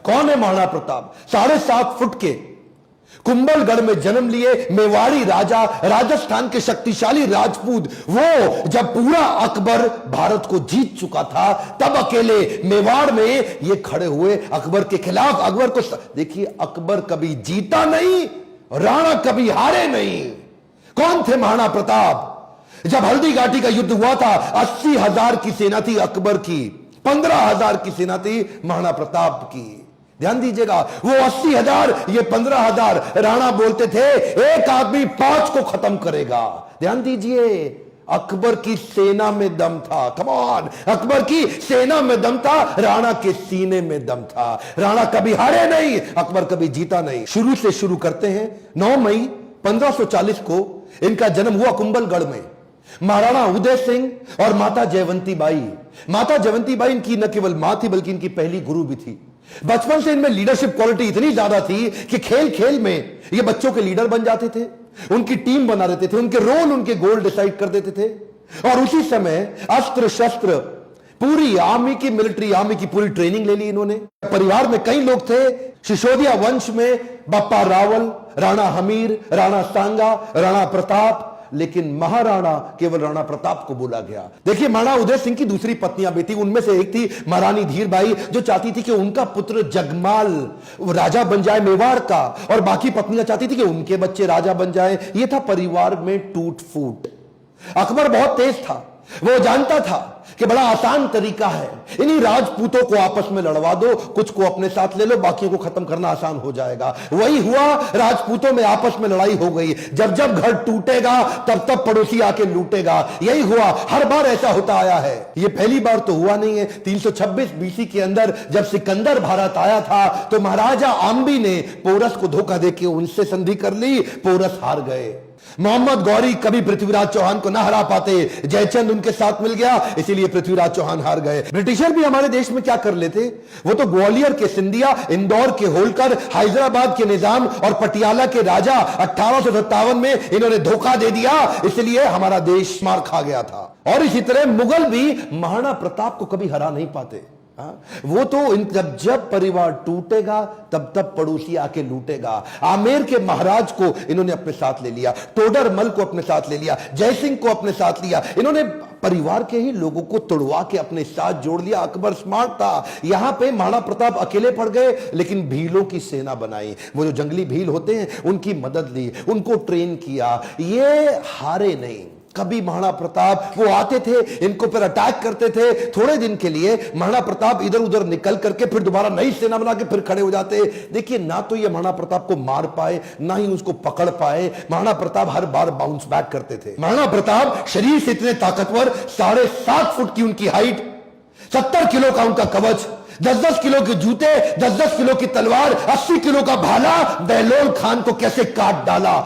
कौन है महाराणा प्रताप? 7.5 फुट के कुंभलगढ़ में जन्म लिए मेवाड़ी राजा, राजस्थान के शक्तिशाली राजपूत। वो जब पूरा अकबर भारत को जीत चुका था तब अकेले मेवाड़ में ये खड़े हुए अकबर के खिलाफ। अकबर को देखिए, अकबर कभी जीता नहीं, राणा कभी हारे नहीं। कौन थे महाराणा प्रताप? जब हल्दी घाटी का युद्ध हुआ था, 80,000 की सेना थी अकबर की, 15,000 की सेना थी महाराणा प्रताप की। ध्यान दीजिएगा, वो 80,000, ये 15,000। राणा बोलते थे एक आदमी 5 को खत्म करेगा। ध्यान दीजिए, अकबर की सेना में दम था। कम ऑन, अकबर की सेना में दम था, राणा के सीने में दम था। राणा कभी हारे नहीं, अकबर कभी जीता नहीं। शुरू से शुरू करते हैं। 9 मई 1540 को इनका जन्म हुआ कुंभलगढ़ में। महाराणा उदय सिंह और माता जयवंती बाई। माता जयवंती बाई इनकी न केवल मां थी बल्कि इनकी पहली गुरु भी थी। बचपन से इनमें लीडरशिप क्वालिटी इतनी ज्यादा थी कि खेल खेल में ये बच्चों के लीडर बन जाते थे, उनकी टीम बना देते थे, उनके रोल, उनके गोल डिसाइड कर देते थे। और उसी समय अस्त्र शस्त्र, पूरी आर्मी की, मिलिट्री आर्मी की पूरी ट्रेनिंग ले ली इन्होंने। परिवार में कई लोग थे। सिसोदिया वंश में बप्पा रावल, राणा हमीर, राणा सांगा, राणा प्रताप, लेकिन महाराणा केवल राणा प्रताप को बोला गया। देखिए, महाराणा उदय सिंह की दूसरी पत्नियां भी थी। उनमें से एक थी महारानी धीरबाई, जो चाहती थी कि उनका पुत्र जगमाल राजा बन जाए मेवाड़ का, और बाकी पत्नियां चाहती थी कि उनके बच्चे राजा बन जाए। यह था परिवार में टूट फूट। अकबर बहुत तेज था, वो जानता था कि बड़ा आसान तरीका है, इन्हीं राजपूतों को आपस में लड़वा दो, कुछ को अपने साथ ले लो, बाकियों को खत्म करना आसान हो जाएगा। वही हुआ, राजपूतों में आपस में लड़ाई हो गई। जब जब घर टूटेगा तब तब पड़ोसी आके लूटेगा। यही हुआ, हर बार ऐसा होता आया है। ये पहली बार तो हुआ नहीं है। 326 बीसी के अंदर जब सिकंदर भारत आया था तो महाराजा आम्बी ने पोरस को धोखा देके उनसे संधि कर ली, पोरस हार गए। मोहम्मद गौरी कभी पृथ्वीराज चौहान को ना हरा पाते, जयचंद उनके साथ मिल गया, इसीलिए पृथ्वीराज चौहान हार गए। ब्रिटिशर भी हमारे देश में क्या कर लेते, वो तो ग्वालियर के सिंधिया, इंदौर के होलकर, हैदराबाद के निजाम और पटियाला के राजा 1857 में इन्होंने धोखा दे दिया, इसलिए हमारा देश मार खा गया था। और इसी तरह मुगल भी महाराणा प्रताप को कभी हरा नहीं पाते। वो तो जब परिवार टूटेगा तब तब पड़ोसी आके लूटेगा। आमेर के महाराज को इन्होंने अपने साथ ले लिया, टोडरमल को अपने साथ ले लिया, जयसिंह को अपने साथ लिया। इन्होंने परिवार के ही लोगों को तोड़वा के अपने साथ जोड़ लिया। अकबर स्मार्ट था। यहां पे महाराणा प्रताप अकेले पड़ गए, लेकिन भीलों की सेना बनाई। वो जो जंगली भील होते हैं उनकी मदद ली, उनको ट्रेन किया। ये हारे नहीं कभी। महाराणा प्रताप वो आते थे, इनको फिर अटैक करते थे। थोड़े दिन के लिए महाराणा प्रताप इधर उधर निकल करके फिर दोबारा नई सेना बना के फिर खड़े हो जाते। देखिए, ना तो ये महाराणा प्रताप को मार पाए, ना ही उसको पकड़ पाए। महाराणा प्रताप हर बार बाउंस बैक करते थे। महाराणा प्रताप शरीर से इतने ताकतवर, 7.5 फुट की उनकी हाइट, 70 किलो का उनका कवच, 10-10 किलो के जूते, 10-10 किलो की तलवार, 80 किलो का भाला, बहलोल खान को कैसे काट डाला।